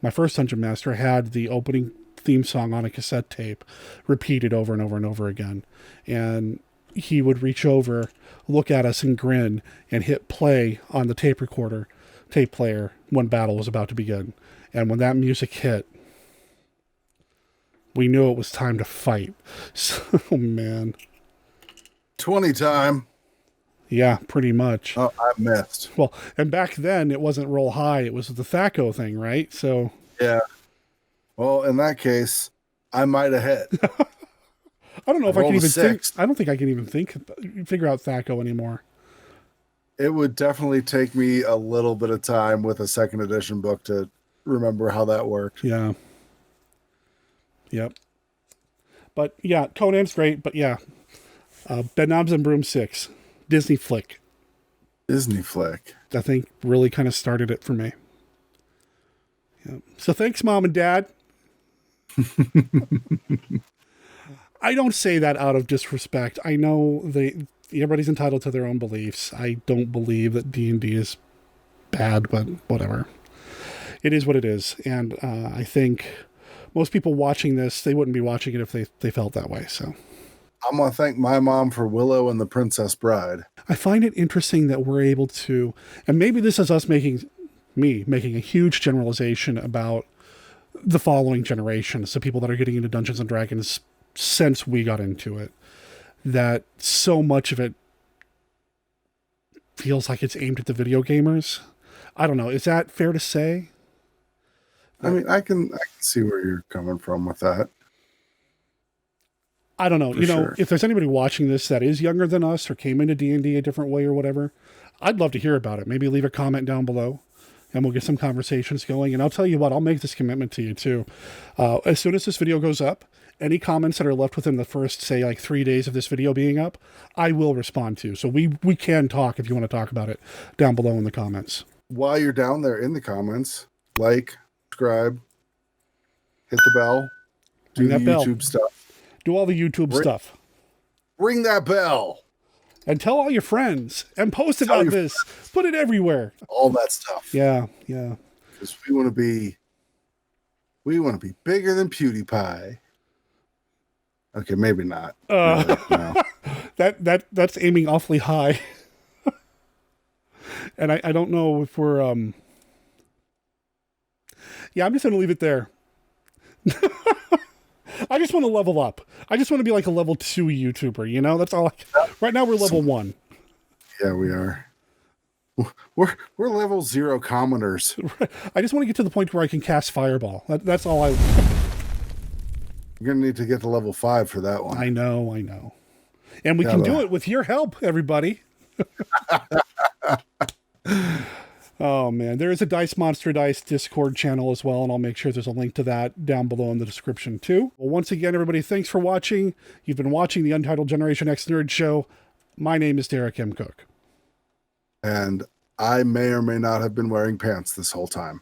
my first dungeon master, had the opening theme song on a cassette tape repeated over and over and over again. And he would reach over, look at us and grin, and hit play on the tape player when battle was about to begin. And when that music hit, we knew it was time to fight. So, man. 20 time. Yeah, pretty much. Oh, I missed. Well, and back then it wasn't roll high, it was the THACO thing, right? So yeah. Well, in that case, I might have hit. I don't know if I can even think. Six. I don't think I can even figure out THAC0 anymore. It would definitely take me a little bit of time with a second edition book to remember how that worked. Yeah. Yep. But yeah, Conan's great. But yeah, Bedknobs and Broom 6, Disney flick. Disney flick. I think really kind of started it for me. Yep. So thanks, Mom and Dad. I don't say that out of disrespect. I know everybody's entitled to their own beliefs. I don't believe that D&D is bad, but whatever. It is what it is. And I think most people watching this, they wouldn't be watching it if they felt that way. So I'm going to thank my mom for Willow and the Princess Bride. I find it interesting that we're able to, and maybe this is us making a huge generalization about the following generation. So people that are getting into Dungeons and Dragons since we got into it, that so much of it feels like it's aimed at the video gamers. I don't know. Is that fair to say? I mean, I can see where you're coming from with that. I don't know. For sure. If there's anybody watching this that is younger than us or came into D&D a different way or whatever, I'd love to hear about it. Maybe leave a comment down below and we'll get some conversations going. And I'll tell you what, I'll make this commitment to you too. As soon as this video goes up, any comments that are left within the first, say, like 3 days of this video being up, I will respond to. So we can talk if you want to talk about it down below in the comments. While you're down there in the comments, like, subscribe, hit the bell, do the YouTube stuff. Do all the YouTube stuff. Ring that bell. And tell all your friends. And post about this. Put it everywhere. All that stuff. Yeah. Because we want to be bigger than PewDiePie. Okay, maybe not. No. That's aiming awfully high. And I don't know if we're yeah, I'm just gonna leave it there. I just want to level up. I just want to be like a level 2 YouTuber, that's all. Right now we're level 1. Yeah, we are. We're level 0 commoners. I just want to get to the point where I can cast Fireball. That's all You're going to need to get to level 5 for that one. I know. And we can do it with your help, everybody. Oh, man. There is a Dice Monster Dice Discord channel as well, and I'll make sure there's a link to that down below in the description, too. Well, once again, everybody, thanks for watching. You've been watching the Untitled Generation X Nerd Show. My name is Derek M. Koch. And I may or may not have been wearing pants this whole time.